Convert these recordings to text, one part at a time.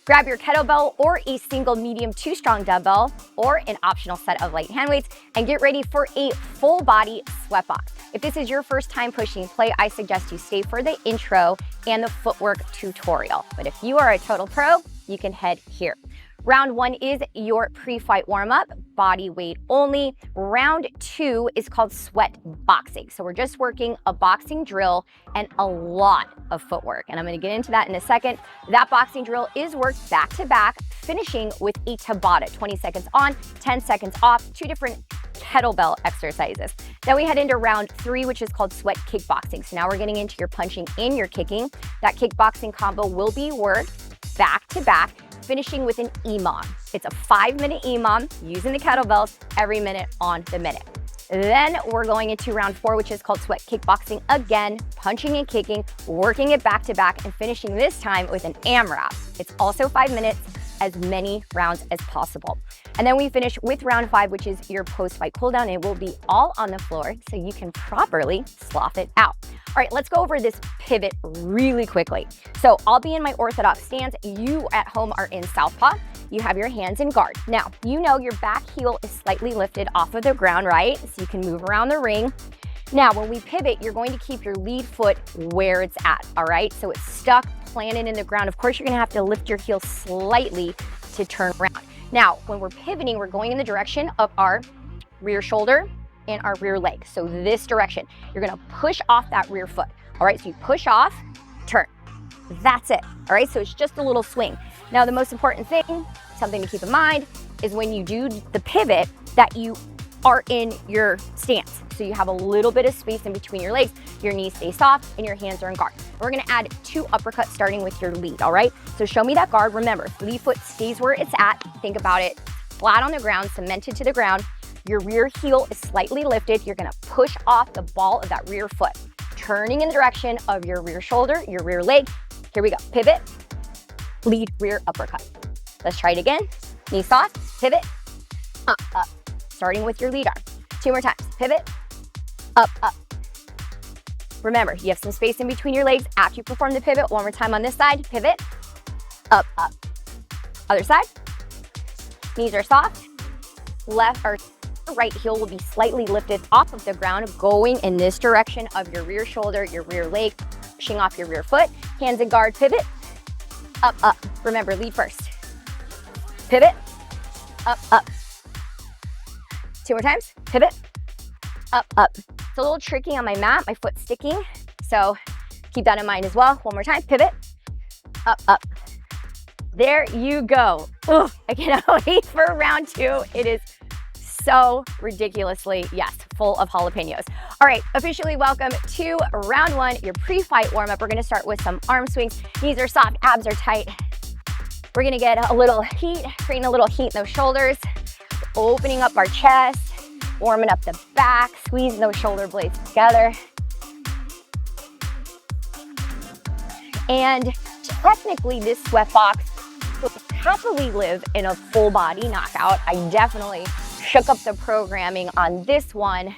Grab your kettlebell or a single medium 2-strong dumbbell or an optional set of light hand weights and get ready for a full body sweat box. If this is your first time pushing play, I suggest you stay for the intro and the footwork tutorial. But if you are a total pro, you can head here. Round 1 is your pre-fight warm-up, body weight only. Round 2 is called sweat boxing. So we're just working a boxing drill and a lot of footwork. And I'm gonna get into that in a second. That boxing drill is worked back to back, finishing with a Tabata, 20 seconds on, 10 seconds off, 2 different kettlebell exercises. Then we head into round 3, which is called sweat kickboxing. So now we're getting into your punching and your kicking. That kickboxing combo will be worked back to back, finishing with an EMOM. It's a 5-minute EMOM using the kettlebells every minute on the minute. Then we're going into round 4, which is called sweat kickboxing. Again, punching and kicking, working it back to back and finishing this time with an AMRAP. It's also 5 minutes, as many rounds as possible. And then we finish with round 5, which is your post-fight cooldown. It will be all on the floor so you can properly slough it out. All right, let's go over this pivot really quickly. So I'll be in my orthodox stance. You at home are in southpaw. You have your hands in guard. Now, you know your back heel is slightly lifted off of the ground, right? So you can move around the ring. Now, when we pivot, you're going to keep your lead foot where it's at, all right? So it's stuck, planted in the ground. Of course, you're gonna have to lift your heel slightly to turn around. Now, when we're pivoting, we're going in the direction of our rear shoulder and our rear leg. So this direction, you're gonna push off that rear foot. All right, so you push off, turn. That's it, all right? So it's just a little swing. Now, the most important thing, something to keep in mind, is when you do the pivot, that you are in your stance. So you have a little bit of space in between your legs, your knees stay soft, and your hands are in guard. We're gonna add 2 uppercuts starting with your lead, all right? So show me that guard. Remember, lead foot stays where it's at. Think about it, flat on the ground, cemented to the ground. Your rear heel is slightly lifted. You're gonna push off the ball of that rear foot, turning in the direction of your rear shoulder, your rear leg. Here we go, pivot, lead, rear, uppercut. Let's try it again. Knee soft, pivot, up, up. Starting with your lead arm. 2 more times, pivot, up, up. Remember, you have some space in between your legs after you perform the pivot. One more time on this side, pivot, up, up. Other side, knees are soft, left or right heel will be slightly lifted off of the ground, going in this direction of your rear shoulder, your rear leg, pushing off your rear foot, hands in guard, pivot, up, up. Remember, lead first. Pivot, up, up. 2 more times, pivot, up, up. It's a little tricky on my mat, my foot's sticking, so keep that in mind as well. One more time, pivot, up, up. There you go. Ugh, I cannot wait for round 2. It is so ridiculously, yes, full of jalapenos. All right, officially welcome to round 1, your pre-fight warm-up. We're gonna start with some arm swings. Knees are soft, abs are tight. We're gonna get a little heat, creating a little heat in those shoulders, opening up our chest, warming up the back, squeezing those shoulder blades together. And technically this sweat box will happily live in a full body knockout. I definitely shook up the programming on this one,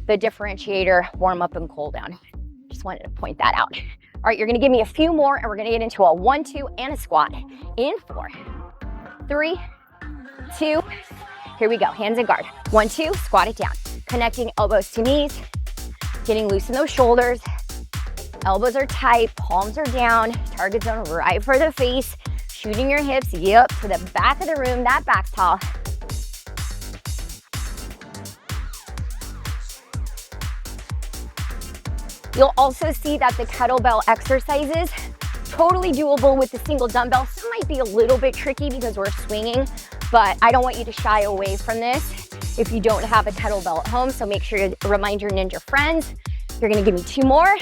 the differentiator, warm up and cool down. Just wanted to point that out. All right, you're gonna give me a few more and we're gonna get into a 1-2 and a squat in 4, 3, 2, here we go, hands in guard. 1, 2, squat it down. Connecting elbows to knees, getting loose in those shoulders. Elbows are tight, palms are down, target zone right for the face, shooting your hips, yep, to the back of the room, that back's tall. You'll also see that the kettlebell exercises, totally doable with the single dumbbell. Some might be a little bit tricky because we're swinging, but I don't want you to shy away from this if you don't have a kettlebell at home. So make sure to remind your ninja friends. You're gonna give me 2 more.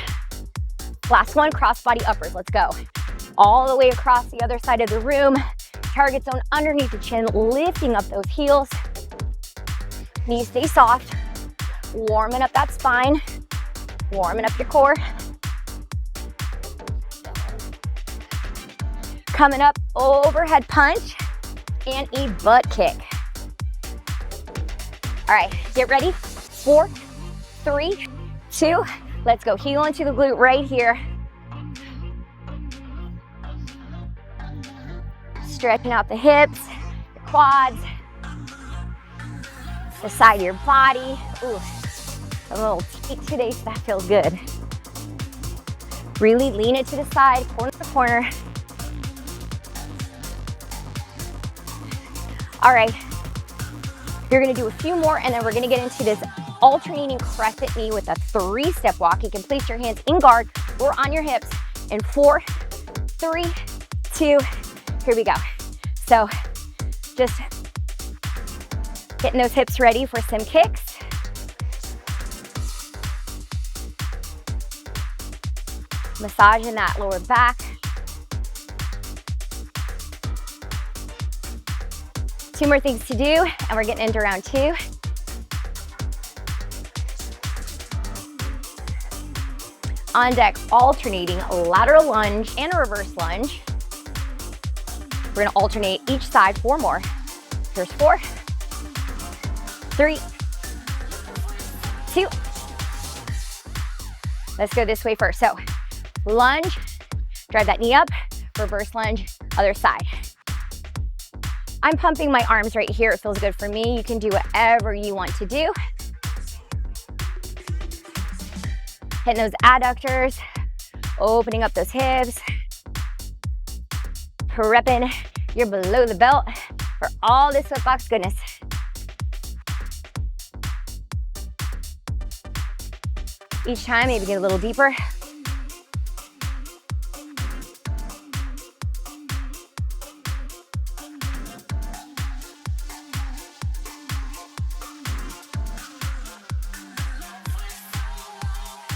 Last one, crossbody uppers, let's go. All the way across the other side of the room. Target zone underneath the chin, lifting up those heels. Knees stay soft. Warming up that spine. Warming up your core. Coming up, overhead punch and a butt kick. All right, get ready. 4, 3, 2, let's go. Heel into the glute right here. Stretching out the hips, your quads, the side of your body. Ooh, a little tight today, so that feels good. Really lean it to the side, corner to corner. All right, you're gonna do a few more and then we're gonna get into this alternating crescent knee with a 3-step walk. You can place your hands in guard or on your hips in 4, 3, 2, here we go. So just getting those hips ready for some kicks. Massaging that lower back. Two more things to do, and we're getting into round 2. On deck, alternating a lateral lunge and a reverse lunge. We're gonna alternate each side 4 more. Here's 4, 3, 2. Let's go this way first. So lunge, drive that knee up, reverse lunge, other side. I'm pumping my arms right here. It feels good for me. You can do whatever you want to do. Hitting those adductors, opening up those hips, prepping your below the belt for all this sweat box goodness. Each time, maybe get a little deeper.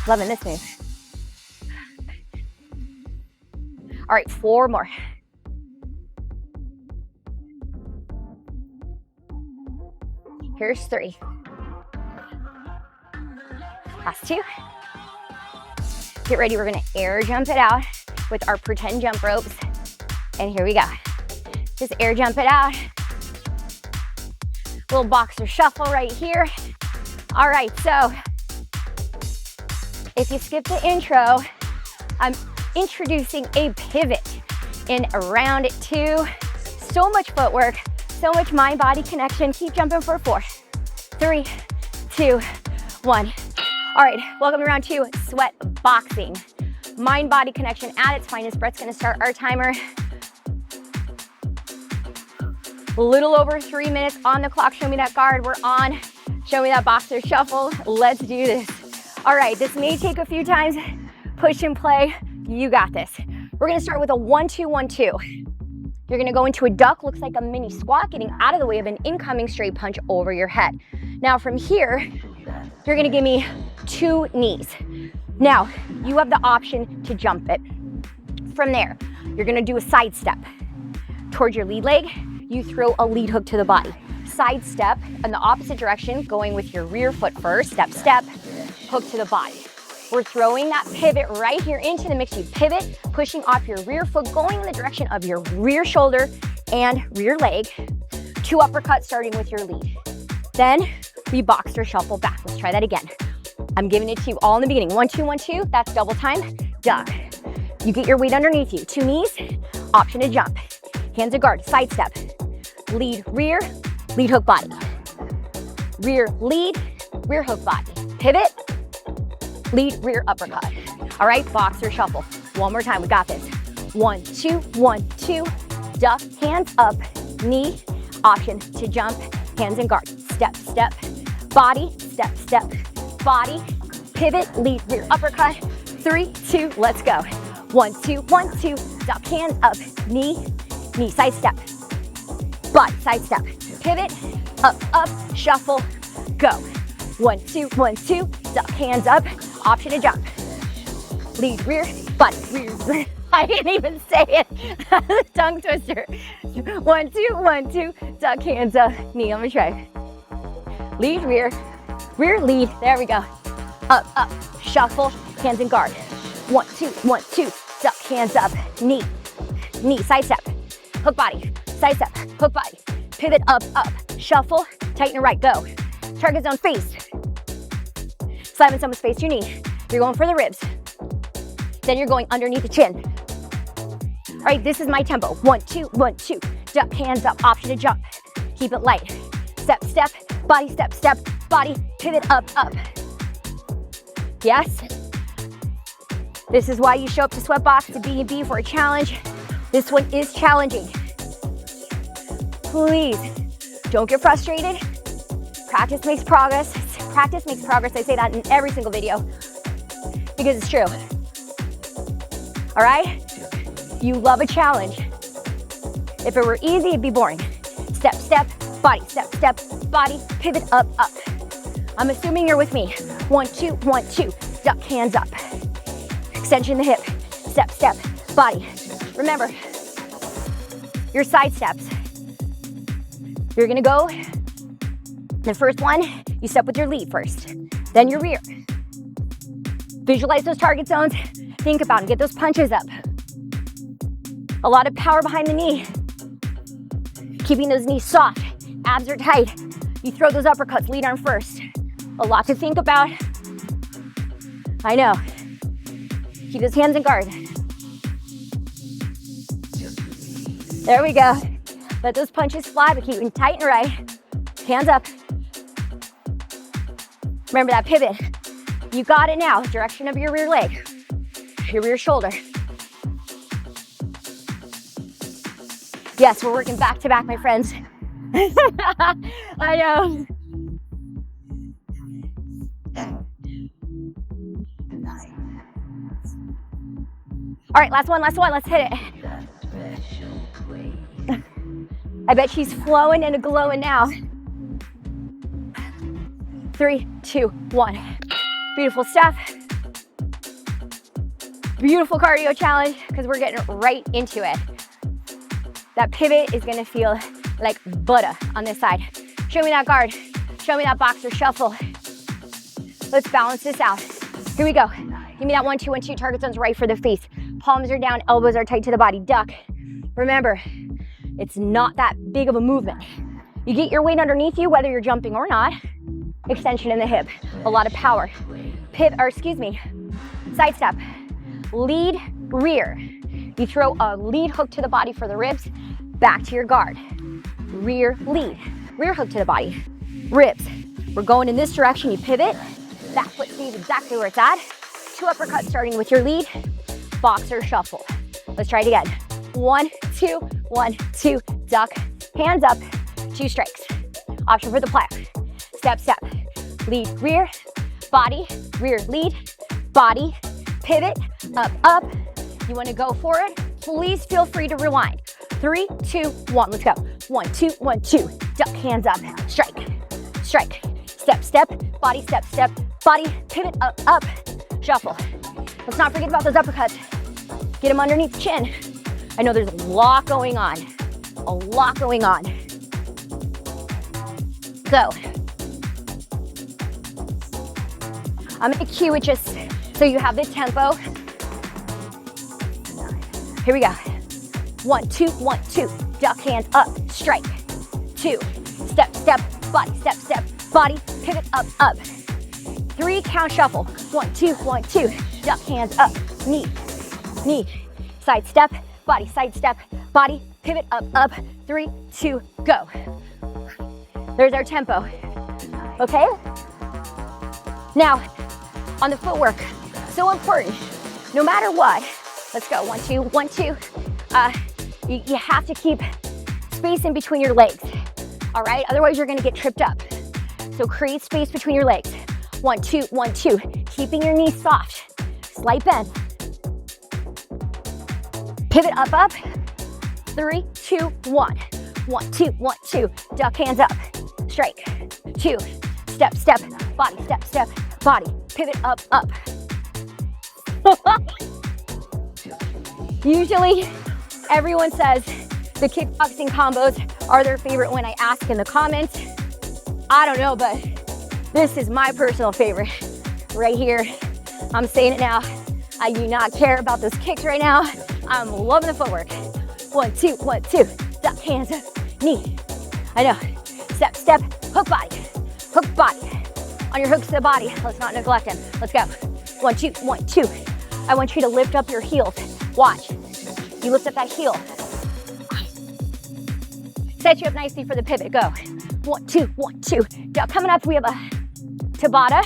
Loving this move. All right, 4 more. Here's 3. Last 2. Get ready, we're gonna air jump it out with our pretend jump ropes. And here we go. Just air jump it out. Little boxer shuffle right here. All right, so if you skip the intro, I'm introducing a pivot in round 2. So much footwork, so much mind-body connection. Keep jumping for 4, 3, 2, 1. All right, welcome to round 2, sweat boxing. Mind-body connection at its finest. Brett's gonna start our timer. A little over 3 minutes on the clock. Show me that guard, we're on. Show me that boxer shuffle. Let's do this. All right, this may take a few times. Push and play, you got this. We're gonna start with a 1-2-1-2. You're gonna go into a duck, looks like a mini squat, getting out of the way of an incoming straight punch over your head. Now from here, you're gonna give me 2 knees. Now, you have the option to jump it. From there, you're gonna do a side step. Towards your lead leg, you throw a lead hook to the body. Side step in the opposite direction, going with your rear foot first, step, step, hook to the body. We're throwing that pivot right here into the mix. You pivot, pushing off your rear foot, going in the direction of your rear shoulder and rear leg. 2 uppercuts starting with your lead. Then we boxer shuffle back. Let's try that again. I'm giving it to you all in the beginning. 1-2-1-2, that's double time, duck. You get your weight underneath you. 2 knees, option to jump. Hands to guard, side step. Lead, rear, lead hook body. Rear, lead, rear hook body. Pivot, lead, rear uppercut. All right, boxer shuffle. One more time, we got this. 1-2-1-2, duck, hands up, knee, option to jump, hands and guard. Step, step, body, step, step, body, pivot, lead, rear uppercut. 3, 2, let's go. 1-2-1-2, duck, hands up, knee, knee, side step, body, side step, pivot, up, up, shuffle, go. 1-2-1-2, duck, hands up, option to jump. Lead, rear, body, rear. I didn't even say it. Tongue twister. 1-2-1-2, duck, hands up, knee. I'm gonna try. Lead, rear, rear, lead. There we go. Up, up, shuffle, hands and guard. 1-2-1-2, duck, hands up, knee, knee, side step, hook body, side step, hook body, pivot, up, up, shuffle, tighten right, go. Target zone face. Slamming someone's face to your knee. You're going for the ribs. Then you're going underneath the chin. All right, this is my tempo. 1-2-1-2. duck, hands up, option to jump. Keep it light. Step, step, body, step, step, body, pivot, up, up. Yes? This is why you show up to Sweat Box, to B&B for a challenge. This one is challenging. Please, don't get frustrated. Practice makes progress. Practice makes progress. I say that in every single video because it's true. All right? You love a challenge. If it were easy, it'd be boring. Step, step, body, step, step, body, pivot, up, up. I'm assuming you're with me. 1, 2, 1, 2, duck, hands up. Extension the hip, step, step, body. Remember, your side steps. You're gonna go, the first one, you step with your lead first, then your rear. Visualize those target zones, think about them, get those punches up. A lot of power behind the knee. Keeping those knees soft, abs are tight. You throw those uppercuts, lead arm first. A lot to think about. I know. Keep those hands in guard. There we go. Let those punches fly, but keep them tight and right. Hands up. Remember that pivot. You got it now. Direction of your rear leg, your rear shoulder. Yes, we're working back to back, my friends. I know. All right, last one, let's hit it. I bet she's flowing and glowing now. 3, 2, 1. Beautiful stuff. Beautiful cardio challenge because we're getting right into it. That pivot is gonna feel like butter on this side. Show me that guard. Show me that boxer shuffle. Let's balance this out. Here we go. Give me that 1, 2, 1, 2. Target zone's right for the face. Palms are down, elbows are tight to the body. Duck. Remember, it's not that big of a movement. You get your weight underneath you, whether you're jumping or not. Extension in the hip. A lot of power. Side step. Lead, rear. You throw a lead hook to the body for the ribs. Back to your guard. Rear, lead. Rear hook to the body. Ribs. We're going in this direction. You pivot. Back foot stays exactly where it's at. 2 uppercuts starting with your lead. Boxer shuffle. Let's try it again. 1, 2, 1, 2. Duck. Hands up. 2 strikes. Option for the plank. Step, step. Lead, rear. Body. Rear, lead. Body. Pivot. Up, up. You want to go for it? Please feel free to rewind. 3, 2, 1. Let's go. 1, 2, 1, 2. Duck, hands up. Strike. Strike. Step, step. Body, step, step. Body. Pivot, up, up. Shuffle. Let's not forget about those uppercuts. Get them underneath the chin. I know there's a lot going on. A lot going on. So, I'm going to cue it just so you have the tempo. Here we go. 1, 2, 1, 2. Duck, hands up, strike. 2, step, step, body, step, step, body, pivot, up, up. 3, count shuffle. 1, 2, 1, 2. Duck, hands up, knee, knee. Side step, body, side step, body, pivot, up, up. 3, 2, go. There's our tempo. Okay? Now, on the footwork, so important. No matter what, let's go. 1, 2, 1, 2. You have to keep space in between your legs. All right? Otherwise, you're gonna get tripped up. So create space between your legs. 1, 2, 1, 2. Keeping your knees soft. Slight bend. Pivot up, up. 3, 2, 1. 1, 2, 1, 2. Duck, hands up. Strike. 2. Step, step. Body, step, step. Body. Pivot, up, up. Usually, everyone says the kickboxing combos are their favorite when I ask in the comments. I don't know, but this is my personal favorite right here. I'm saying it now. I do not care about those kicks right now. I'm loving the footwork. 1, 2, 1, 2. Duck, hands up, knee. I know. Step, step, hook body. Hook body. On your hooks to the body. Let's not neglect them. Let's go. 1, 2, 1, 2. I want you to lift up your heels. Watch. You lift up that heel. Set you up nicely for the pivot. Go. 1, 2, 1, 2. Now coming up, we have a Tabata.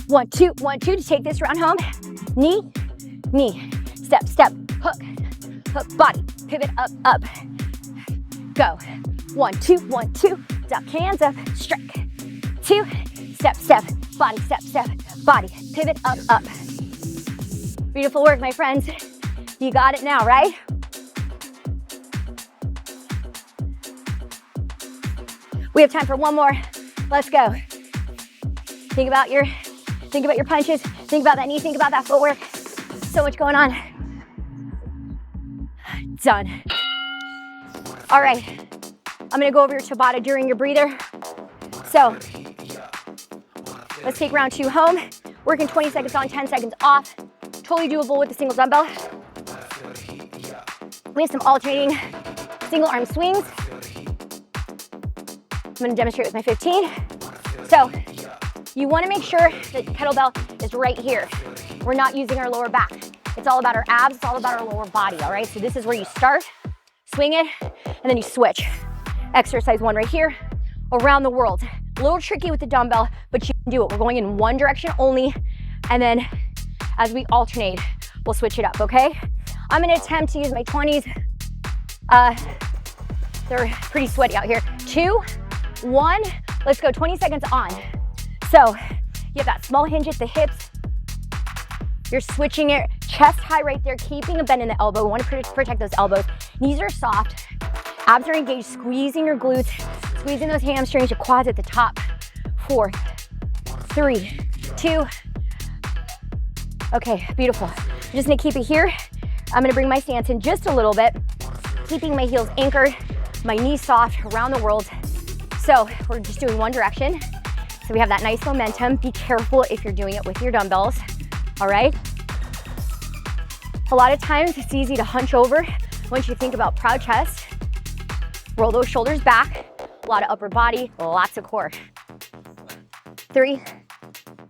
One, two, to take this round home. Knee, knee, step, step, hook, hook, body, pivot, up, up. Go. 1, 2, duck, hands up, strike. 2, step, step, body, step, step, body, pivot, up, up. Beautiful work, my friends. You got it now, right? We have time for one more. Let's go. Think about your punches. Think about that knee. Think about that footwork. So much going on. Done. All right. I'm gonna go over your Tabata during your breather. So let's take round 2 home. Working 20 seconds on, 10 seconds off. Totally doable with a single dumbbell. We have some alternating single arm swings. I'm gonna demonstrate with my 15. So you wanna make sure that the kettlebell is right here. We're not using our lower back. It's all about our abs, it's all about our lower body, all right? So this is where you start, swing it, and then you switch. Exercise 1 right here, around the world. A little tricky with the dumbbell, but you can do it. We're going in one direction only, and then as we alternate, we'll switch it up, okay? I'm gonna attempt to use my 20s. They're pretty sweaty out here. 2, 1, let's go, 20 seconds on. So you have that small hinge at the hips. You're switching it, chest high right there, keeping a bend in the elbow. We want to protect those elbows. Knees are soft, abs are engaged, squeezing your glutes, squeezing those hamstrings, your quads at the top. 4, 3, 2. Okay, beautiful. I'm just gonna keep it here. I'm gonna bring my stance in just a little bit, keeping my heels anchored, my knees soft around the world. So we're just doing one direction. So we have that nice momentum. Be careful if you're doing it with your dumbbells, all right? A lot of times it's easy to hunch over once you think about proud chest. Roll those shoulders back, a lot of upper body, lots of core. 3,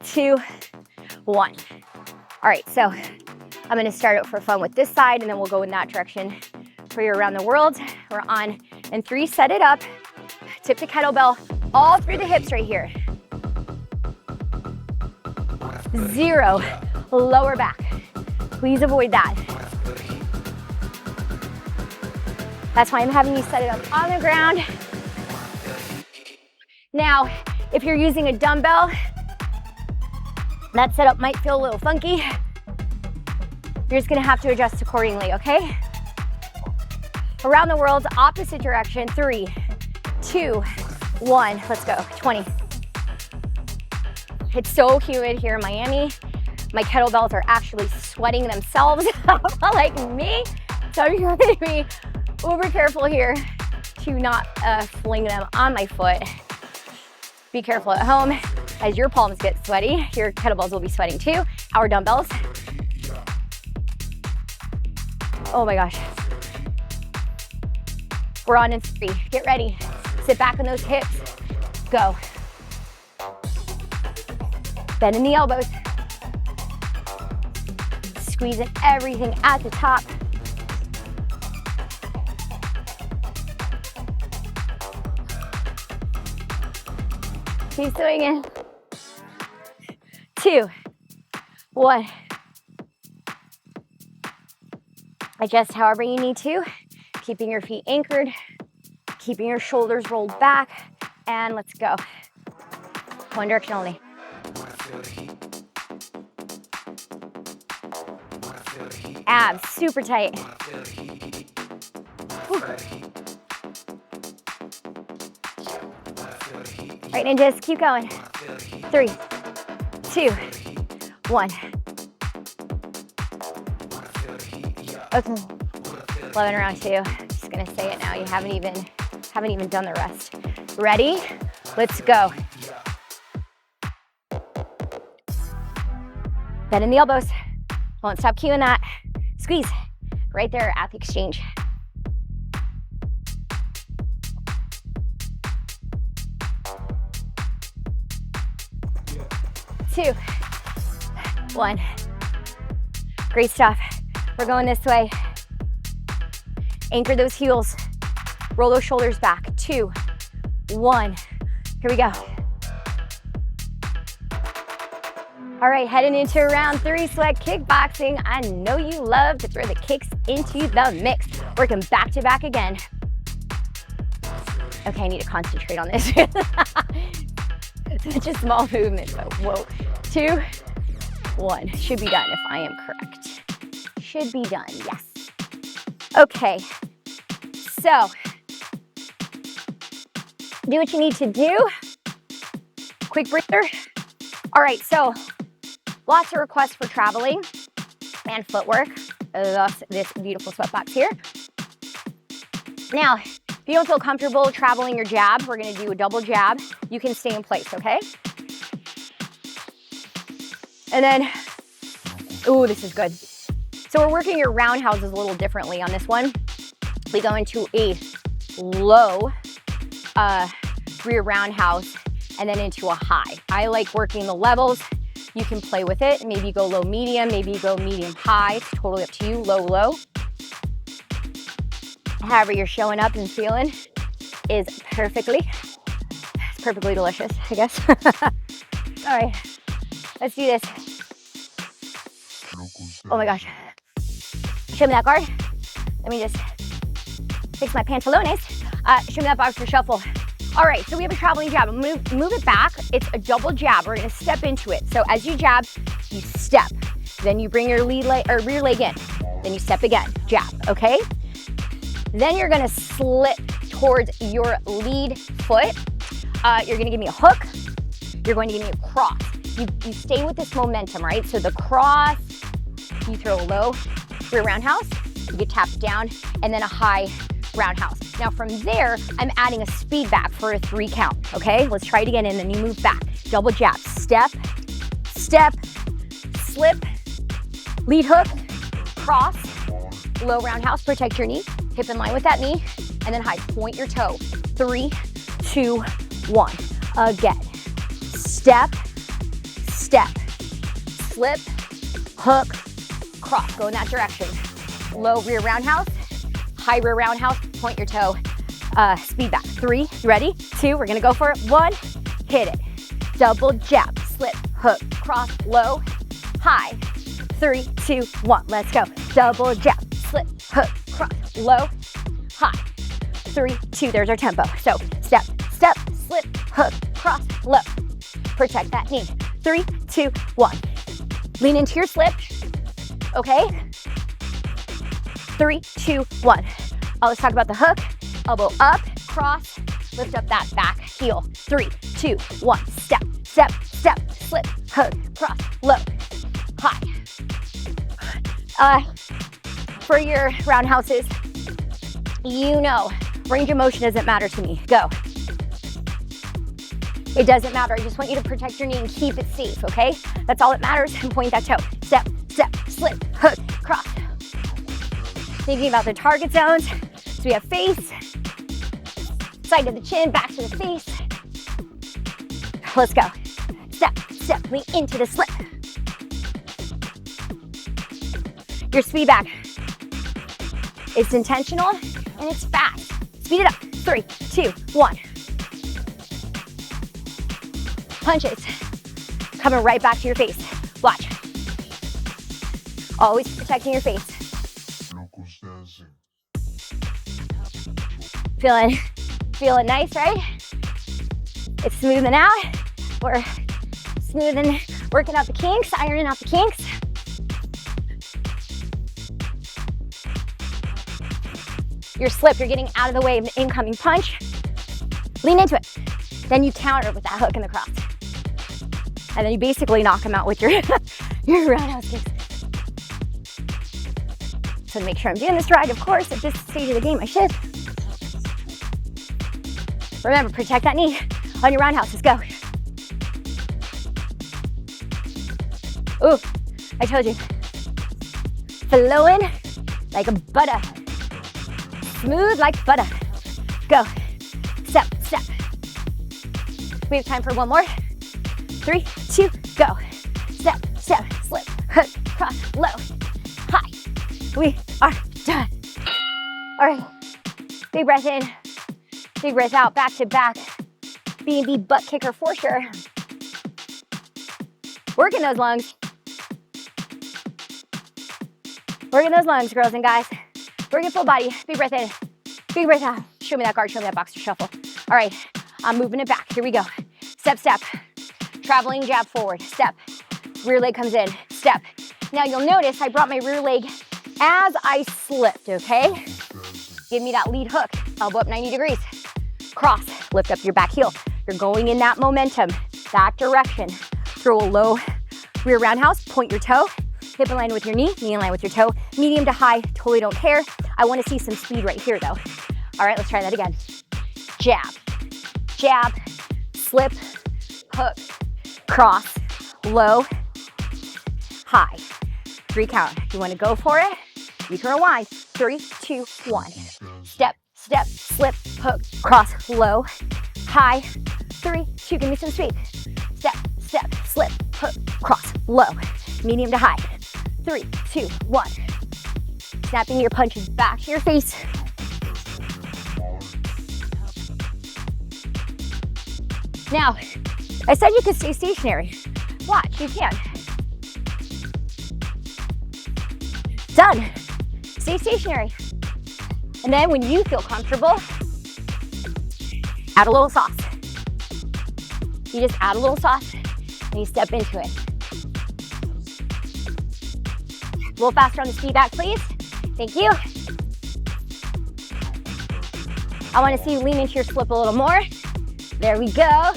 2, 1. All right, so I'm gonna start out for fun with this side and then we'll go in that direction for your around the world. We're on, and 3, set it up. Tip the kettlebell all through the hips right here. 0, lower back. Please avoid that. That's why I'm having you set it up on the ground. Now, if you're using a dumbbell, that setup might feel a little funky. You're just gonna have to adjust accordingly, okay? Around the world, opposite direction. 3, 2, 1, let's go, 20. It's so humid here in Miami. My kettlebells are actually sweating themselves like me. So you're gonna be uber careful here to not fling them on my foot. Be careful at home. As your palms get sweaty, your kettlebells will be sweating too. Our dumbbells. Oh my gosh. We're on in 3, get ready. Sit back on those hips, go. Bend in the elbows. Squeezing everything at the top. Keep swinging. 2, 1. Adjust however you need to, keeping your feet anchored, keeping your shoulders rolled back, and let's go. One direction only. Abs super tight. Whew. Right, and just keep going. 3, 2, 1. Okay. 11 around 2. Just gonna say it now. You haven't even done the rest. Ready? Let's go. Bend in the elbows. Won't stop cueing that. Squeeze. Right there at the exchange. Two, 1. Great stuff. We're going this way. Anchor those heels. Roll those shoulders back. 2, 1. Here we go. All right, heading into round 3, sweat kickboxing. I know you love to throw the kicks into the mix. Working back to back again. Okay, I need to concentrate on this. Such a small movement, but whoa. 2, 1. Should be done if I am correct. Should be done, yes. Okay, so do what you need to do. Quick breather. All right, so lots of requests for traveling and footwork, thus this beautiful sweat box here. Now, if you don't feel comfortable traveling your jab, we're gonna do a double jab. You can stay in place, okay? And then, ooh, this is good. So we're working your roundhouses a little differently on this one. We go into a low rear roundhouse and then into a high. I like working the levels. You can play with it. Maybe go low, medium, maybe go medium, high. It's totally up to you, low, low. However you're showing up and feeling is it's perfectly delicious, I guess. All right, let's do this. Oh my gosh. Show me that guard. Let me just fix my pantalones. Show me that boxer shuffle. All right, so we have a traveling jab. Move it back. It's a double jab. We're gonna step into it. So as you jab, you step. Then you bring your lead leg or rear leg in. Then you step again, jab, okay? Then you're gonna slip towards your lead foot. You're gonna give me a hook. You're going to give me a cross. You stay with this momentum, right? So the cross, you throw a low rear roundhouse, you get tapped down, and then a high roundhouse. Now from there, I'm adding a speed back for a 3 count, okay? Let's try it again, and then you move back. Double jab, step, step, slip, lead hook, cross, low roundhouse, protect your knee, hip in line with that knee, and then high, point your toe. 3, 2, 1. Again, step, step, slip, hook, cross, go in that direction. Low rear roundhouse, high rear roundhouse, point your toe, speed back. 3, you ready? 2, we're gonna go for it. 1, hit it. Double jab, slip, hook, cross, low, high. 3, 2, 1, let's go. Double jab, slip, hook, cross, low, high. 3, 2, there's our tempo. So step, step, slip, hook, cross, low. Protect that knee. 3, 2, 1. Lean into your slip, okay? 3, 2, 1. Let's talk about the hook. Elbow up, cross, lift up that back heel. 3, 2, 1. Step, step, step, slip, hook, cross, low, high. For your roundhouses, you know, range of motion doesn't matter to me. Go. It doesn't matter. I just want you to protect your knee and keep it safe, okay? That's all that matters. And point that toe. Step, step, slip, hook, cross. Thinking about the target zones. So we have face, side of the chin, back to the face. Let's go. Step, step, lean into the slip. Your speed back. It's intentional and it's fast. Speed it up. 3, 2, 1. Punches. Coming right back to your face. Watch. Always protecting your face. Feeling nice, right? It's smoothing out. We're smoothing, working out the kinks, ironing out the kinks. Your slip, you're getting out of the way of the incoming punch. Lean into it. Then you counter with that hook and the cross. And then you basically knock them out with your, your roundhouse kicks. So to make sure I'm doing this right, of course, at this stage of the game, I should. Remember, protect that knee on your roundhouse. Let's go. Ooh, I told you. Flowing like a butter. Smooth like butter. Go. Step, step. We have time for one more. 3, 2, go. Step, step, slip, hook, cross, low, high. We are done. All right, big breath in, big breath out, back to back. B&B butt kicker for sure. Working those lungs. Working those lungs, girls and guys. Working full body, big breath in, big breath out. Show me that guard, show me that boxer shuffle. All right, I'm moving it back, here we go. Step, step, traveling jab forward, step. Rear leg comes in, step. Now you'll notice I brought my rear leg as I slipped, okay? Give me that lead hook, elbow up 90 degrees. Cross, lift up your back heel. You're going in that momentum, that direction. Throw a low rear roundhouse, point your toe, hip in line with your knee in line with your toe. Medium to high, totally don't care. I wanna see some speed right here though. All right, let's try that again. Jab, jab, slip, hook, cross, low, high. 3 count. You wanna go for it? You can rewind. 3, 2, 1. Step, step, slip, hook, cross, low, high. 3, 2, give me some speed. Step, step, slip, hook, cross, low. Medium to high. 3, 2, 1. Snapping your punches back to your face. Now, I said you could stay stationary. Watch, you can. Done. Stay stationary. And then when you feel comfortable, add a little sauce. You just add a little sauce and you step into it. A little faster on the speed back, please. Thank you. I want to see you lean into your slip a little more. There we go.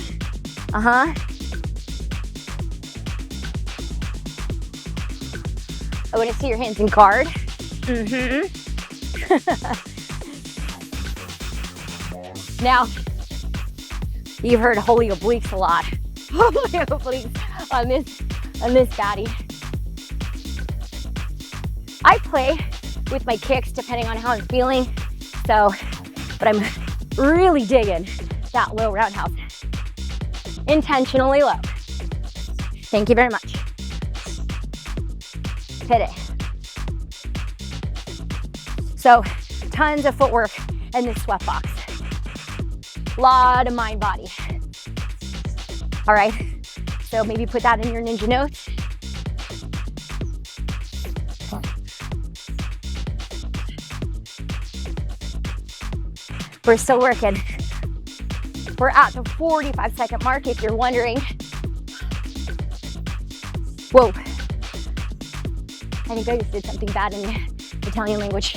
I want to see your hands in guard. Now, you've heard holy obliques a lot. Holy obliques on this baddie. I play with my kicks depending on how I'm feeling. So, but I'm really digging that low roundhouse. Intentionally low. Thank you very much. Hit it. So, tons of footwork in this sweat box. Lot of mind body. All right, so maybe put that in your ninja notes. We're still working. We're at the 45-second mark if you're wondering. Whoa. I think I just did something bad in the Italian language.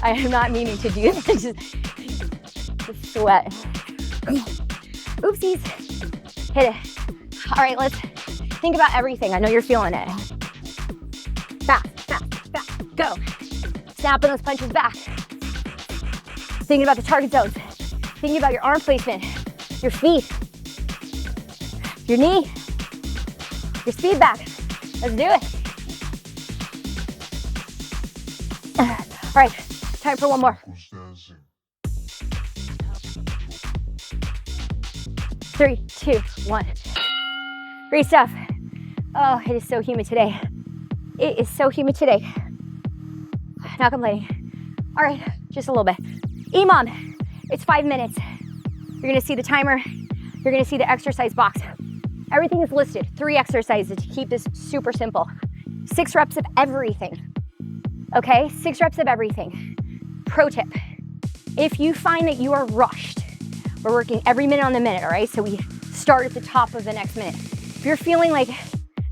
I am not meaning to do this. Just sweat. Oopsies. Hit it. All right, let's think about everything. I know you're feeling it. Fast, fast, fast. Go. Snapping those punches back. Thinking about the target zones. Thinking about your arm placement, your feet, your knee, your speed back. Let's do it. All right, time for one more. 3, 2, 1. Great stuff. Oh, it is so humid today. It is so humid today. Not complaining. All right, just a little bit. EMOM, it's 5 minutes. You're gonna see the timer. You're gonna see the exercise box. Everything is listed. 3 exercises to keep this super simple. 6 reps of everything. Okay, 6 reps of everything. Pro tip, if you find that you are rushed, we're working every minute on the minute, all right? So we start at the top of the next minute. If you're feeling like,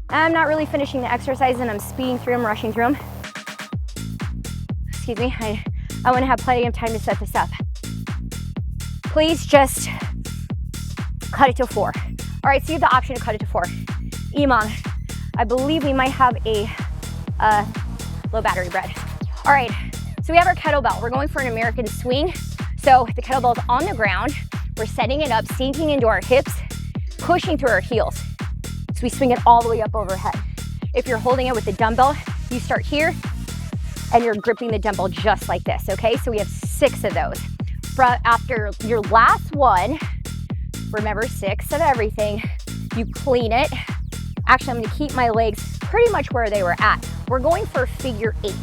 I'm not really finishing the exercise and I'm speeding through them, rushing through them, excuse me, I wanna have plenty of time to set this up. Please just cut it to 4. All right, so you have the option to cut it to 4. EMOM, I believe we might have a low battery bread. All right, so we have our kettlebell. We're going for an American swing. So the kettlebell is on the ground. We're setting it up, sinking into our hips, pushing through our heels. So we swing it all the way up overhead. If you're holding it with the dumbbell, you start here and you're gripping the dumbbell just like this, okay? So we have 6 of those. After your last one, remember 6 of everything, you clean it, Actually, I'm gonna keep my legs pretty much where they were at. We're going for figure 8.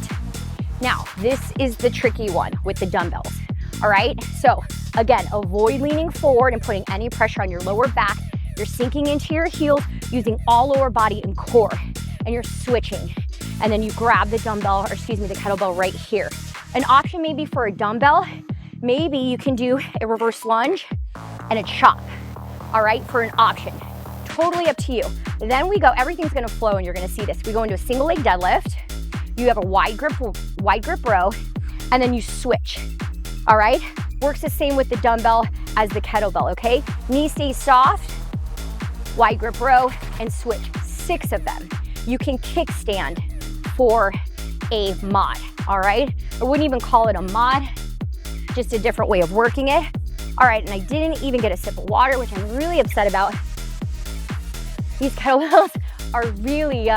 Now, this is the tricky one with the dumbbells, all right? So again, avoid leaning forward and putting any pressure on your lower back. You're sinking into your heels, using all lower body and core, and you're switching. And then you grab the dumbbell, or excuse me, the kettlebell right here. An option maybe for a dumbbell, maybe you can do a reverse lunge and a chop, all right, for an option. Totally up to you. Then we go, everything's gonna flow and you're gonna see this. We go into a single leg deadlift. You have a wide grip row, and then you switch, all right? Works the same with the dumbbell as the kettlebell, okay? Knee stays soft, wide grip row, and switch. 6 of them. You can kickstand for a mod, all right? I wouldn't even call it a mod, just a different way of working it. All right, and I didn't even get a sip of water, which I'm really upset about. These kettlebells are really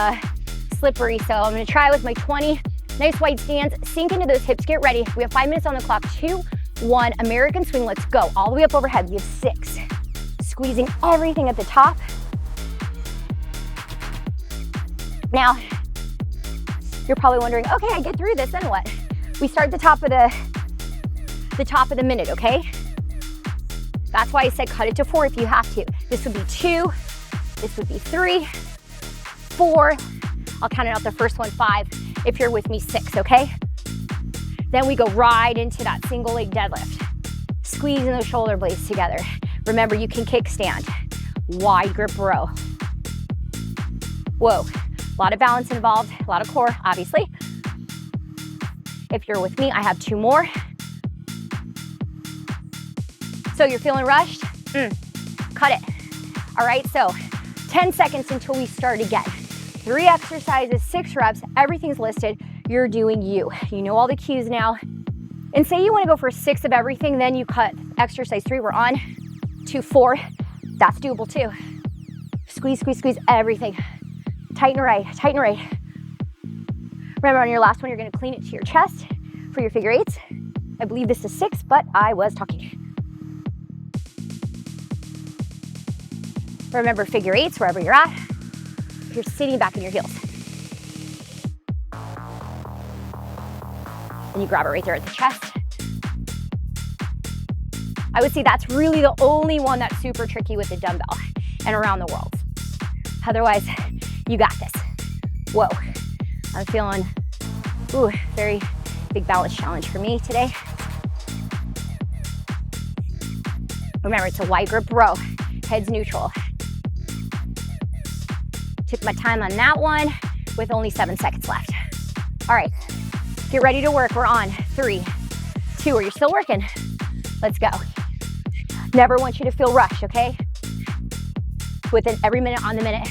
slippery, so I'm gonna try with my 20. Nice wide stance, sink into those hips, get ready. We have 5 minutes on the clock. 2, 1, American swing, let's go. All the way up overhead, we have 6. Squeezing everything at the top. Now, you're probably wondering, okay, I get through this, then what? We start the top of the minute, okay? That's why I said cut it to 4 if you have to. This would be 2, this would be 3, 4, I'll count it out the first one, 5. If you're with me, 6, okay? Then we go right into that single leg deadlift. Squeezing those shoulder blades together. Remember, you can kickstand. Wide grip row. Whoa, a lot of balance involved, a lot of core, obviously. If you're with me, I have 2 more. So you're feeling rushed? Cut it. All right, so 10 seconds until we start again. 3 exercises, 6 reps, everything's listed. You're doing you. You know all the cues now. And say you wanna go for 6 of everything, then you cut exercise 3, we're on to 4. That's doable too. Squeeze, squeeze, squeeze everything. Tighten right, tighten right. Remember on your last one, you're gonna clean it to your chest for your figure 8s. I believe this is 6, but I was talking. Remember figure 8s wherever you're at. You're sitting back in your heels. And you grab it right there at the chest. I would say that's really the only one that's super tricky with the dumbbell and around the world. Otherwise, you got this. Whoa, I'm feeling, very big balance challenge for me today. Remember, it's a wide grip row, head's neutral. Took my time on that one with only 7 seconds left. All right, get ready to work. We're on 3, 2, are you still working? Let's go. Never want you to feel rushed, okay? Within every minute on the minute.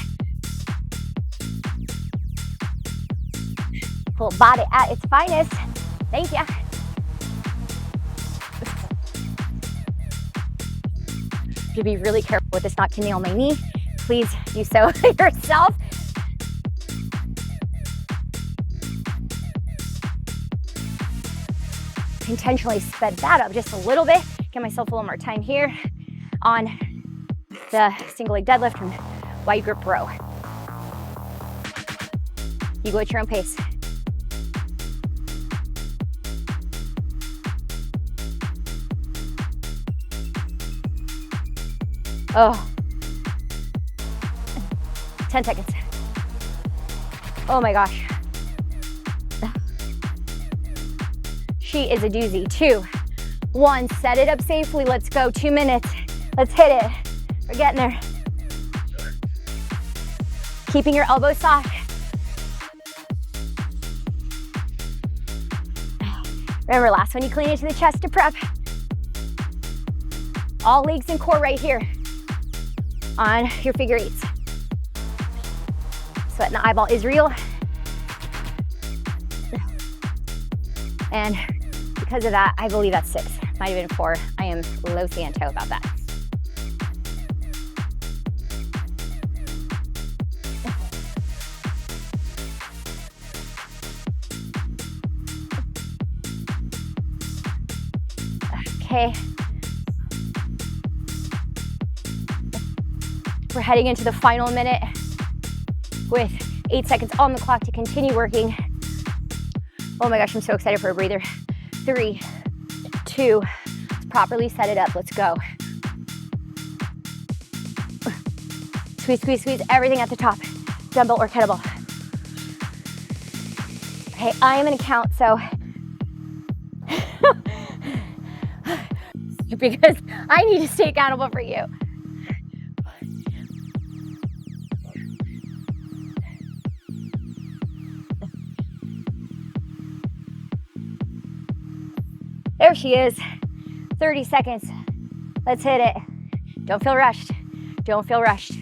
Full body at its finest. Thank you. To be really careful with this not to nail my knee. Please do so yourself. Intentionally sped that up just a little bit. Give myself a little more time here on the single leg deadlift and wide grip row. You go at your own pace. Oh. 10 seconds. Oh my gosh. She is a doozy. 2, 1, set it up safely. Let's go, 2 minutes. Let's hit it. We're getting there. Keeping your elbows soft. Remember, last one you clean into the chest to prep. All legs and core right here on your figure 8s. Sweat in the eyeball is real. And because of that, I believe that's 6. Might have been 4. I am low Santo about that. Okay. We're heading into the final minute. with 8 seconds on the clock to continue working. Oh my gosh, I'm so excited for a breather. 3, 2, let's properly set it up. Let's go. Squeeze, squeeze, squeeze everything at the top. Dumbbell or kettlebell. Okay, I am gonna count, so because I need to stay accountable for you. There she is. 30 seconds. Let's hit it. Don't feel rushed. Don't feel rushed.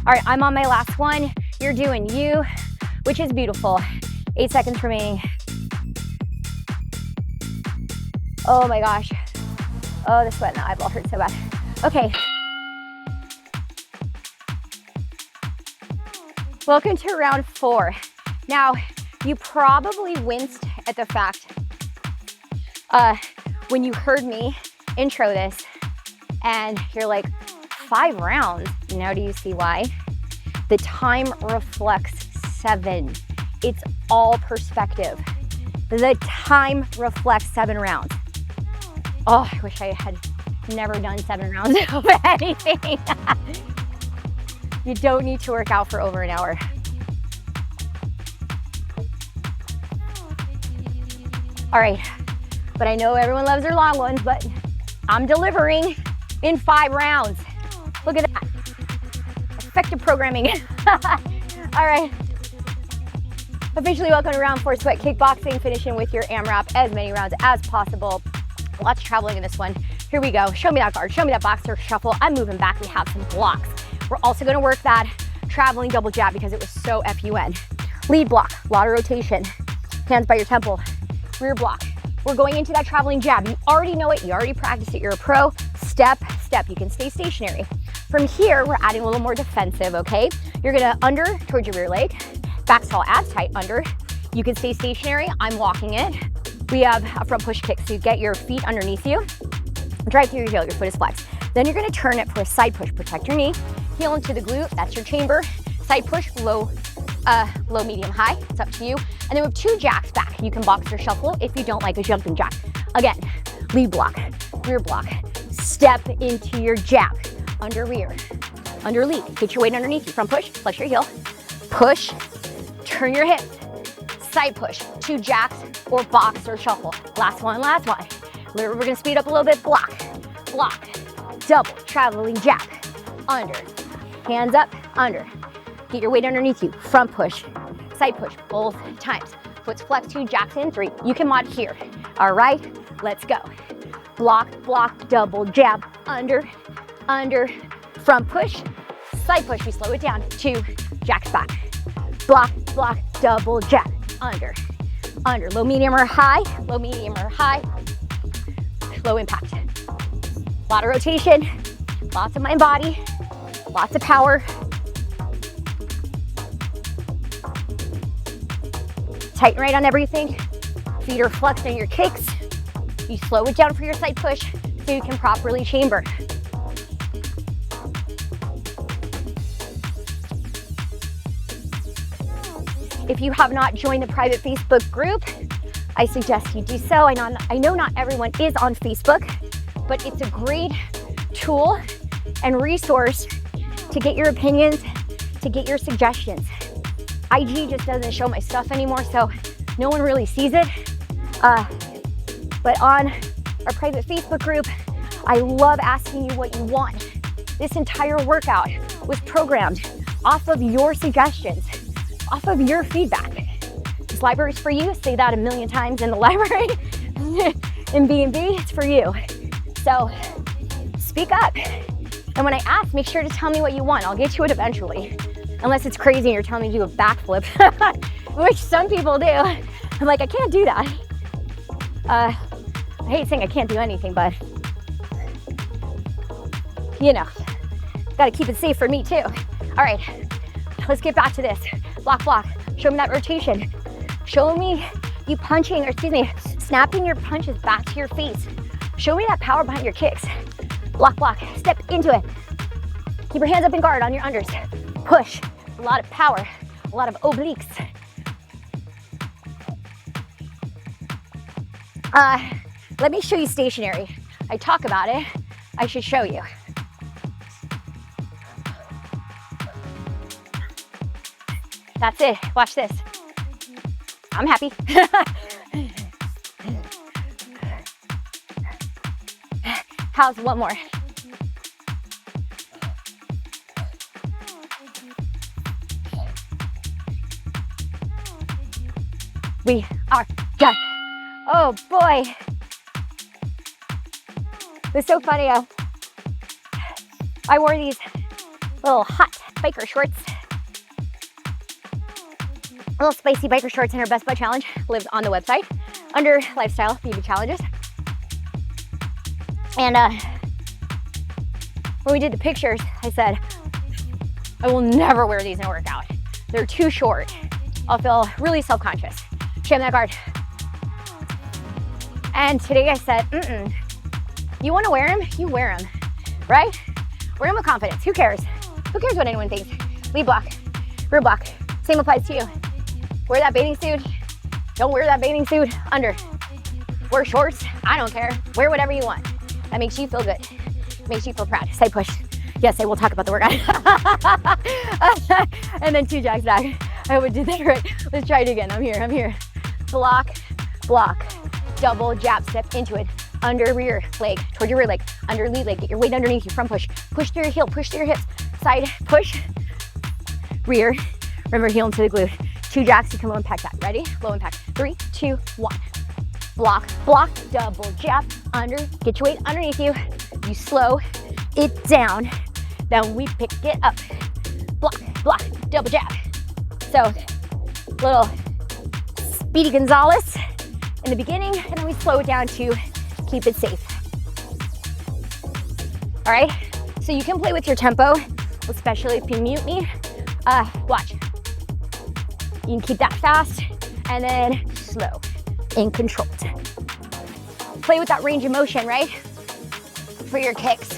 All right, I'm on my last one. You're doing you, which is beautiful. 8 seconds remaining. Oh my gosh. Oh, the sweat in the eyeball hurts so bad. Okay. Welcome to round 4. Now, you probably winced at the fact when you heard me intro this and you're like, 5 rounds. Now do you see why? The time reflects 7. It's all perspective. The time reflects 7 rounds. Oh, I wish I had never done 7 rounds of anything. You don't need to work out for over an hour. All right, but I know everyone loves their long ones, but I'm delivering in 5 rounds. Look at that. Effective programming. All right. Officially welcome to round 4 sweat kickboxing, finishing with your AMRAP, as many rounds as possible. Lots of traveling in this one. Here we go. Show me that guard, show me that boxer shuffle. I'm moving back, we have some blocks. We're also gonna work that traveling double jab because it was so FUN. Lead block, lateral rotation, hands by your temple, rear block. We're going into that traveling jab. You already know it, you already practiced it, you're a pro. Step, step, you can stay stationary. From here, we're adding a little more defensive, okay? You're gonna under towards your rear leg, back tall, abs tight, under. You can stay stationary, I'm walking it. We have a front push kick, so you get your feet underneath you, drive through your heel, your foot is flexed. Then you're gonna turn it for a side push, protect your knee, heel into the glute, that's your chamber. Side push, low, medium, high, it's up to you. And then we have 2 jacks back. You can box or shuffle if you don't like a jumping jack. Again, lead block, rear block, step into your jab, under rear, under lead. Get your weight underneath you, front push, flex your heel, push, turn your hips, side push, 2 jacks or box or shuffle. Last one, last one. We're gonna speed up a little bit, block, block, double, traveling jab, under, hands up, under. Get your weight underneath you, front push, side push, both times. Foot's flexed, 2 jacks in, 3. You can mod here. All right, let's go. Block, block, double jab, under, under, front push, side push, we slow it down, 2 jacks back. Block, block, double jab, under, under, low, medium, or high, low, medium, or high, low impact. Lot of rotation, lots of mind body, lots of power. Tight and right on everything. Feet are flexed on your kicks. You slow it down for your side push so you can properly chamber. If you have not joined the private Facebook group, I suggest you do so. I know not everyone is on Facebook, but it's a great tool and resource to get your opinions, to get your suggestions. IG just doesn't show my stuff anymore, so no one really sees it. But on our private Facebook group, I love asking you what you want. This entire workout was programmed off of your suggestions, off of your feedback. This library is for you. Say that a million times in the library. In B&B, it's for you. So speak up. And when I ask, make sure to tell me what you want. I'll get to it eventually. Unless it's crazy and you're telling me to do a backflip, which some people do. I'm like, I can't do that. I hate saying I can't do anything, but you know, gotta keep it safe for me too. All right, let's get back to this. Block, block, Show me that rotation. Show me you punching, or excuse me, snapping your punches back to your face. Show me that power behind your kicks. Block, block, step into it. Keep your hands up in guard on your unders. Push, a lot of power, a lot of obliques. Let me show you stationary. I talk about it, I should show you. That's it, watch this. I'm happy. How's one more? We are done. Oh boy. It was so funny. I wore these little hot biker shorts. Little spicy biker shorts in our Best Buy challenge. Lives on the website under lifestyle beauty challenges. And when we did the pictures, I said, I will never wear these in a workout. They're too short. I'll feel really self-conscious. Show me that guard. And today I said, you wanna wear them? You wear them, right? Wear them with confidence. Who cares? Who cares what anyone thinks? Lead block, rear block. Same applies to you. Wear that bathing suit. Don't wear that bathing suit under. Wear shorts. I don't care. Wear whatever you want. That makes you feel good. Makes you feel proud. Side push. Yes, I will talk about the workout. And then 2 jacks back. I hope I did that right. Let's try it again. I'm here. Block, block. Double jab, step into it. Under rear leg, toward your rear leg. Under lead leg, get your weight underneath you. Front push. Push through your heel, push through your hips. Side push. Rear. Remember, heel into the glute. 2 jacks, you can low impact that. Ready? Low impact. 3, 2, 1. Block, block, double jab, under. Get your weight underneath you. You slow it down. Then we pick it up. Block, block, double jab. So, little Speedy Gonzalez in the beginning, and then we slow it down to keep it safe. All right? So you can play with your tempo, especially if you mute me. Watch. You can keep that fast and then slow and controlled. Play with that range of motion, right? For your kicks.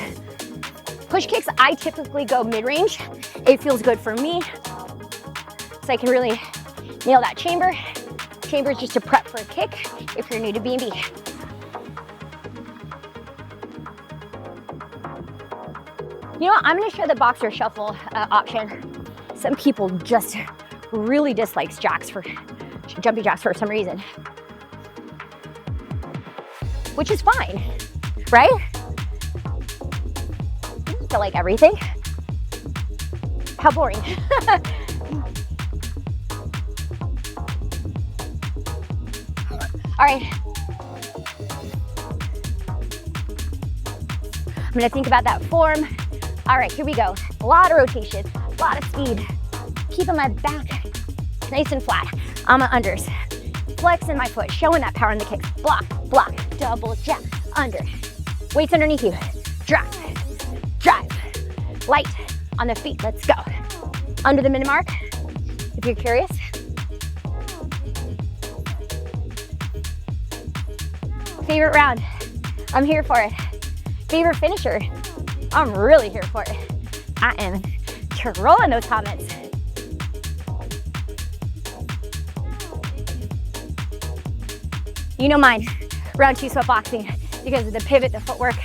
Push kicks, I typically go mid-range. It feels good for me. So I can really nail that chamber. Chamber is just to prep for a kick if you're new to B&B. You know what, I'm gonna show the boxer shuffle option. Some people just really dislikes jacks for jumpy jacks for some reason, which is fine, right? I feel like everything. How boring. All right. I'm gonna think about that form. All right, here we go. A lot of rotation, a lot of speed. Keeping my back nice and flat on my unders. Flexing my foot, showing that power in the kicks. Block, block, double jab, under. Weights underneath you. Drive, drive. Light on the feet, let's go. Under the minute mark, if you're curious. Favorite round, I'm here for it. Favorite finisher, I'm really here for it. I am trolling those comments. You know mine, round 2 sweat boxing, because of the pivot, the footwork.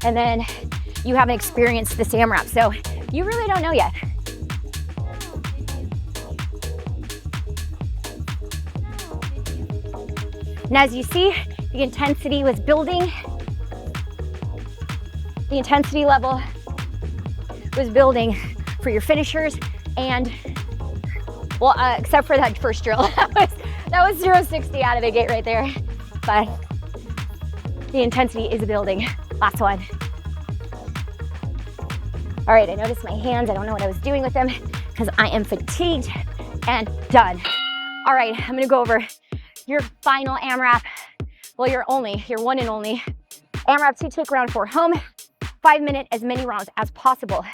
And then you haven't experienced this AMRAP, so you really don't know yet. And as you see, the intensity was building. The intensity level was building for your finishers, and well, except for that first drill. that was 0-60 out of the gate right there. But the intensity is building. Last one. All right, I noticed my hands. I don't know what I was doing with them because I am fatigued and done. All right, I'm gonna go over your final AMRAP. Well, your one and only AMRAP 2 take round 4 home. 5 minute, as many rounds as possible.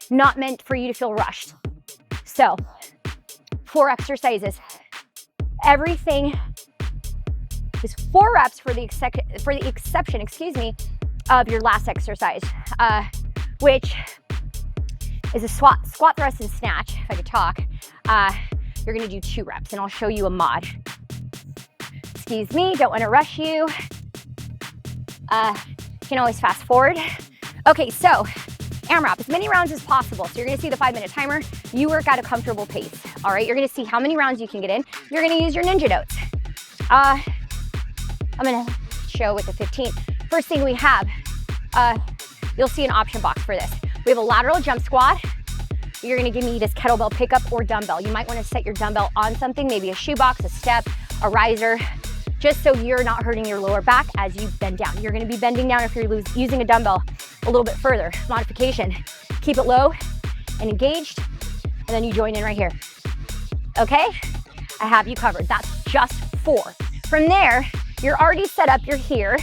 not meant for you to feel rushed. So 4 exercises. Everything is 4 reps for the exception, of your last exercise, which is a squat, thrust, and snatch. If I could talk, you're gonna do 2 reps, and I'll show you a mod. Excuse me, don't wanna rush you. You can always fast forward. Okay, so AMRAP, as many rounds as possible. So you're gonna see the 5-minute timer. You work at a comfortable pace, all right? You're gonna see how many rounds you can get in. You're gonna use your ninja notes. I'm gonna show with the 15. First thing we have, you'll see an option box for this. We have a lateral jump squat. You're gonna give me this kettlebell pickup or dumbbell. You might wanna set your dumbbell on something, maybe a shoebox, a step, a riser, just so you're not hurting your lower back as you bend down. You're gonna be bending down if you're using a dumbbell a little bit further. Modification, keep it low and engaged, and then you join in right here. Okay, I have you covered. That's just 4. From there, you're already set up, you're here.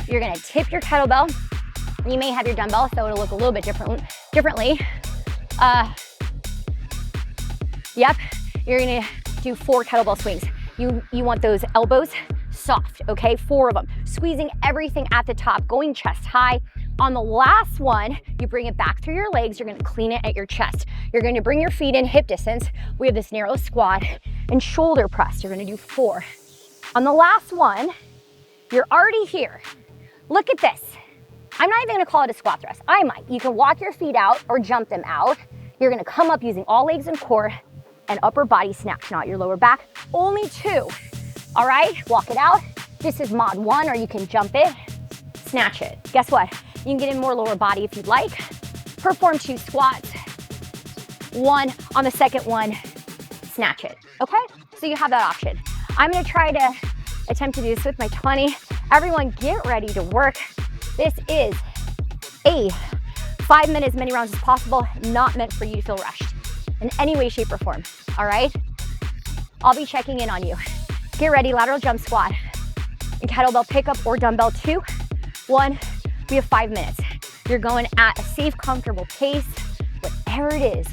You're gonna tip your kettlebell. You may have your dumbbell, so it'll look a little bit differently. Yep, you're gonna do 4 kettlebell swings. You want those elbows soft, okay? 4 of them. Squeezing everything at the top, going chest high. On the last one, you bring it back through your legs. You're gonna clean it at your chest. You're gonna bring your feet in hip distance. We have this narrow squat and shoulder press. You're gonna do 4. On the last one, you're already here. Look at this. I'm not even gonna call it a squat thrust. I might. You can walk your feet out or jump them out. You're gonna come up using all legs and core and upper body snatch, not your lower back. Only 2, all right? Walk it out. This is mod 1, or you can jump it, snatch it. Guess what? You can get in more lower body if you'd like. Perform 2 squats. 1 on the second one, snatch it, okay? So you have that option. I'm gonna try to attempt to do this with my 20. Everyone get ready to work. This is a 5 minutes, as many rounds as possible, not meant for you to feel rushed in any way, shape, or form, all right? I'll be checking in on you. Get ready, lateral jump squat. And kettlebell pickup or dumbbell 2, 1, we have 5 minutes. You're going at a safe, comfortable pace, whatever it is.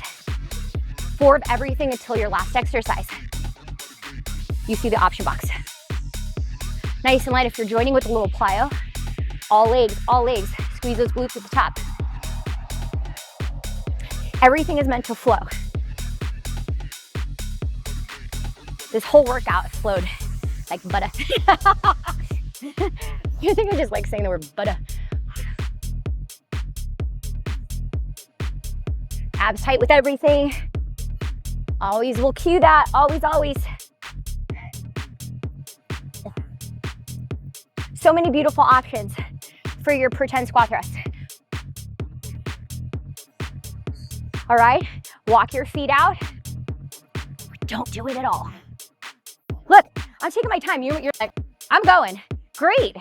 4 of everything until your last exercise. You see the option box. Nice and light if you're joining with a little plyo. All legs, squeeze those glutes at the top. Everything is meant to flow. This whole workout flowed like butter. You think I just like saying the word butter? Abs tight with everything. Always will cue that, always, always. So many beautiful options for your pretend squat thrust. All right, walk your feet out. Don't do it at all. Look, I'm taking my time. You're like, I'm going. Great.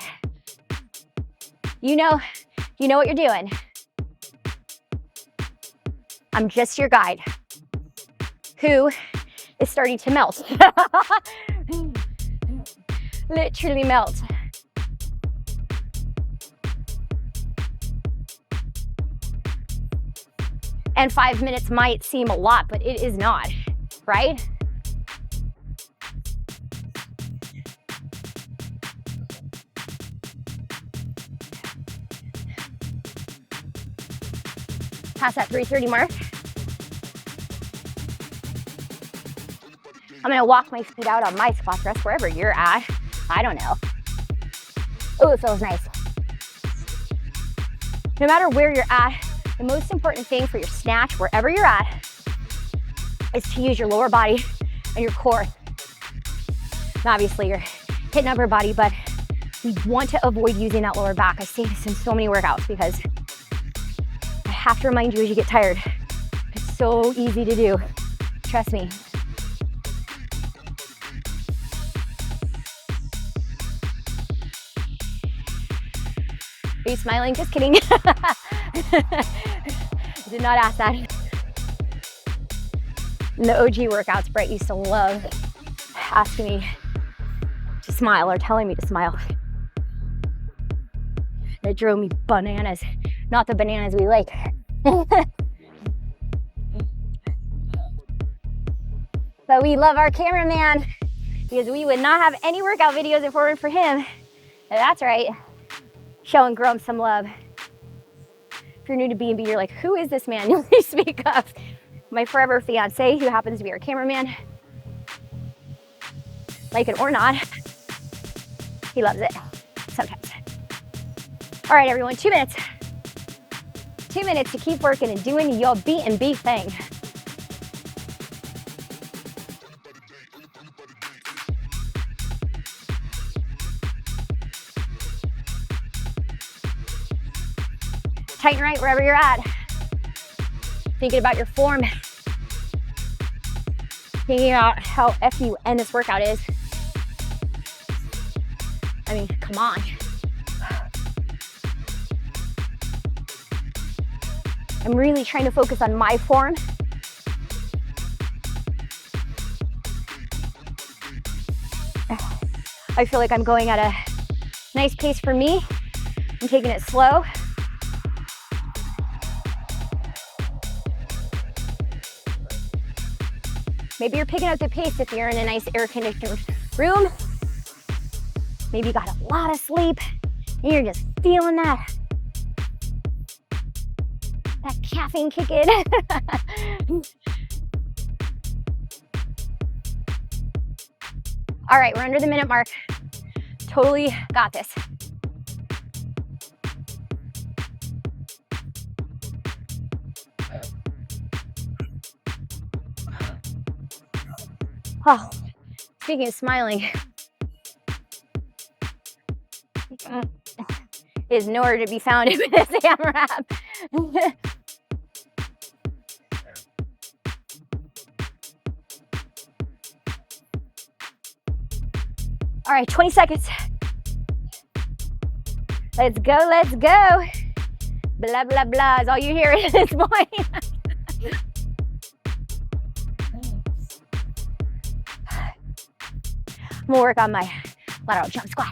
You know what you're doing. I'm just your guide who is starting to melt. Literally melt. And 5 minutes might seem a lot, but it is not, right? Past that 3:30 mark. I'm gonna walk my feet out on my squat thrust wherever you're at. I don't know. Oh, it feels nice. No matter where you're at, the most important thing for your snatch, wherever you're at, is to use your lower body and your core. And obviously, you're hitting upper body, but we want to avoid using that lower back. I say this in so many workouts because I have to remind you as you get tired. It's so easy to do. Trust me. Are you smiling? Just kidding. Did not ask that. In the OG workouts, Brett used to love asking me to smile or telling me to smile. And it drove me bananas. Not the bananas we like. But we love our cameraman because we would not have any workout videos if it weren't for him. And that's right, showing Grom some love. If you're new to B&B, you're like, who is this man? You'll speak up. My forever fiance, who happens to be our cameraman. Like it or not, he loves it sometimes. All right, everyone, 2 minutes. 2 minutes to keep working and doing your B&B thing. Tight and right wherever you're at. Thinking about your form. Thinking about how FUN this workout is. I mean, come on. I'm really trying to focus on my form. I feel like I'm going at a nice pace for me. I'm taking it slow. Maybe you're picking up the pace if you're in a nice air-conditioned room. Maybe you got a lot of sleep and you're just feeling that caffeine kick in. All right, we're under the minute mark. Totally got this. Oh, speaking of smiling, is nowhere to be found in this AMRAP. All right, 20 seconds. Let's go, let's go. Blah, blah, blah is all you hear at this point. I'm gonna work on my lateral jump squat.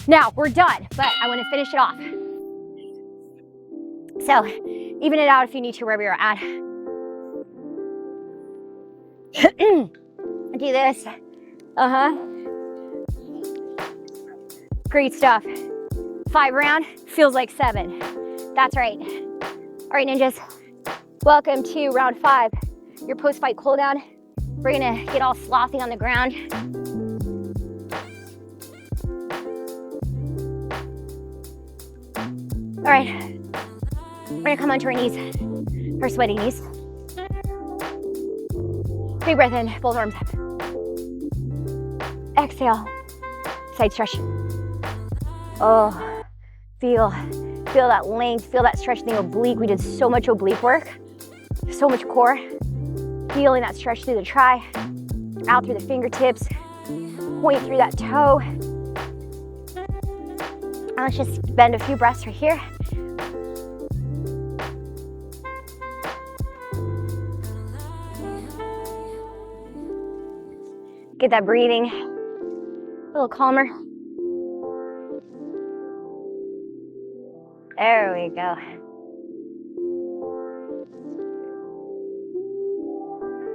Now, we're done, but I wanna finish it off. So, even it out if you need to, wherever you're at. Do this. Great stuff. 5 round, feels like 7. That's right. All right, ninjas, welcome to round 5, your post-fight cool down. We're gonna get all slothy on the ground. All right, we're gonna come onto our knees, our sweaty knees. Big breath in, both arms up. Exhale, side stretch. Oh, feel that length, feel that stretch in the oblique. We did so much oblique work, so much core. Feeling that stretch through the tri, out through the fingertips, point through that toe. And let's just bend a few breaths right here. Get that breathing a little calmer. There we go.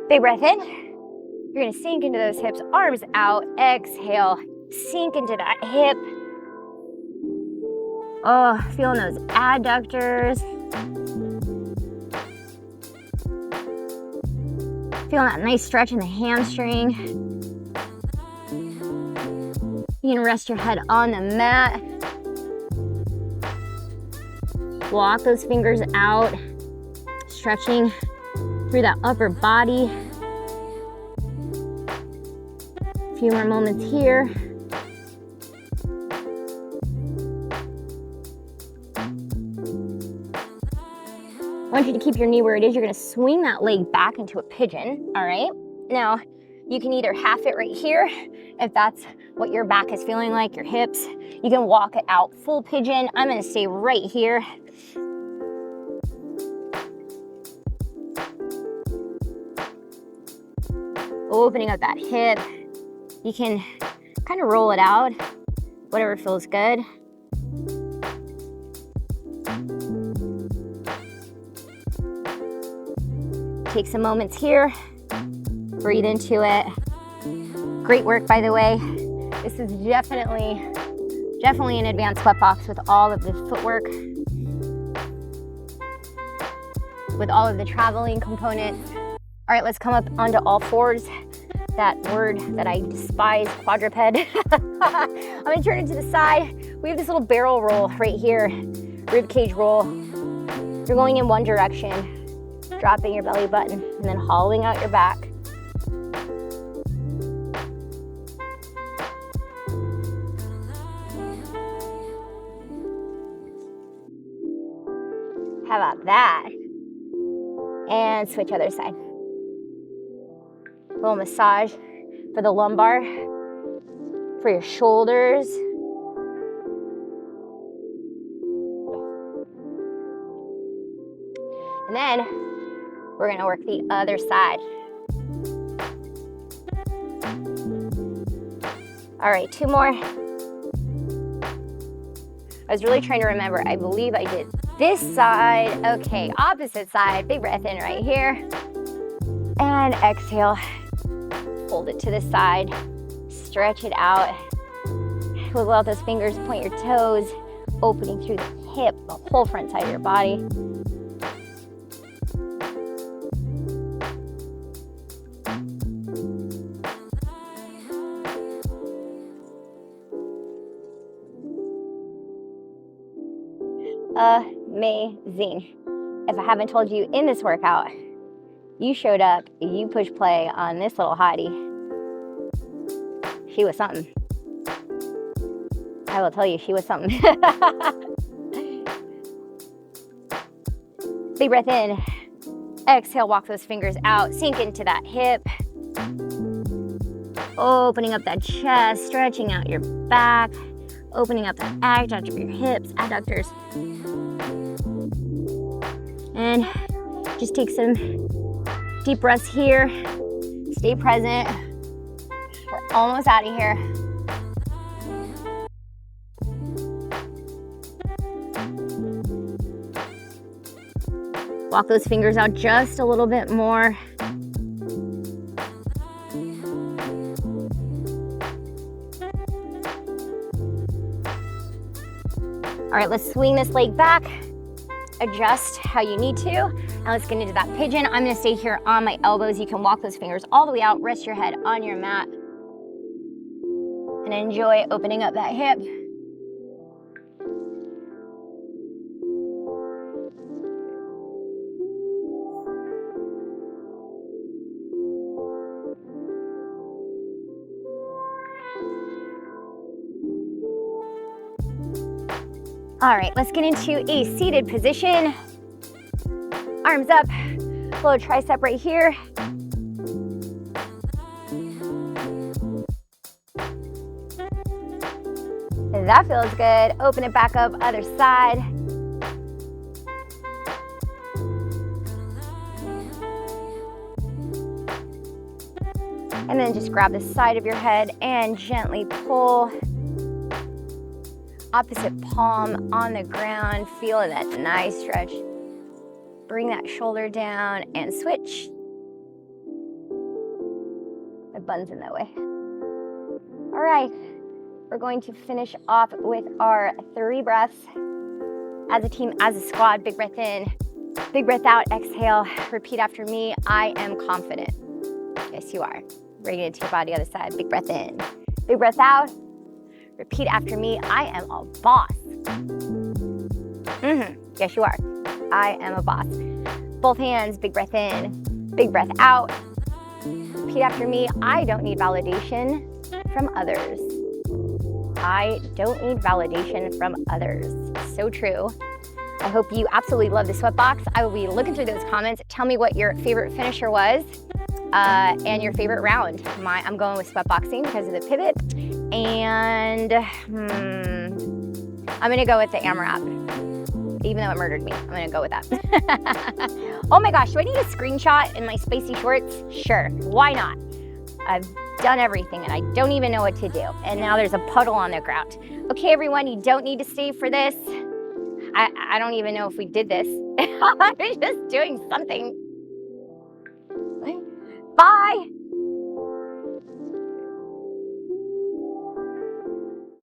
Big breath in. You're gonna sink into those hips, arms out, exhale, sink into that hip. Oh, feeling those adductors. Feeling that nice stretch in the hamstring. You can rest your head on the mat. Walk those fingers out, stretching through that upper body. A few more moments here. I want you to keep your knee where it is. You're gonna swing that leg back into a pigeon, all right? Now, you can either half it right here, if that's what your back is feeling like, your hips. You can walk it out full pigeon. I'm gonna stay right here. Opening up that hip. You can kind of roll it out, whatever feels good. take some moments here, breathe into it. Great work, by the way. This is definitely an advanced sweat box with all of the footwork, with all of the traveling components. All right, let's come up onto all fours. That word that I despise, quadruped. I'm gonna turn it to the side. We have this little barrel roll right here, rib cage roll. You're going in one direction, dropping your belly button, and then hollowing out your back. How about that? And switch other side. A little massage for the lumbar, for your shoulders. And then we're gonna work the other side. All right, 2 more. I was really trying to remember. I believe I did this side. Okay, opposite side. Big breath in right here. And exhale. Hold it to the side. Stretch it out. Wiggle out those fingers, point your toes, opening through the hip, the whole front side of your body. Amazing. If I haven't told you in this workout, you showed up, you push play on this little hottie. She was something. I will tell you, she was something. Big breath in. Exhale, walk those fingers out, sink into that hip. Opening up that chest, stretching out your back, opening up that adductor of your hips, adductors. And just take some deep breaths here. Stay present. We're almost out of here. Walk those fingers out just a little bit more. All right, let's swing this leg back. Adjust how you need to. Now let's get into that pigeon. I'm gonna stay here on my elbows. You can walk those fingers all the way out, rest your head on your mat, and enjoy opening up that hip. All right, let's get into a seated position. Arms up, little tricep right here. That feels good. Open it back up, other side. And then just grab the side of your head and gently pull. Opposite palm on the ground, feeling that nice stretch. Bring that shoulder down and switch. My bun's in that way. All right, we're going to finish off with our 3 breaths. As a team, as a squad, big breath in, big breath out, exhale. Repeat after me, I am confident. Yes, you are. Bring it into your body, other side. Big breath in, big breath out. Repeat after me, I am a boss. Yes, you are. I am a boss. Both hands, big breath in, big breath out. Repeat after me, I don't need validation from others. I don't need validation from others. So true. I hope you absolutely love the sweat box. I will be looking through those comments. Tell me what your favorite finisher was and your favorite round. I'm going with sweat boxing because of the pivot. And I'm gonna go with the AMRAP. Even though it murdered me, I'm gonna go with that. Oh my gosh, do I need a screenshot in my spicy shorts? Sure, why not? I've done everything and I don't even know what to do. And now there's a puddle on the ground. Okay, everyone, you don't need to stay for this. I don't even know if we did this. I was just doing something.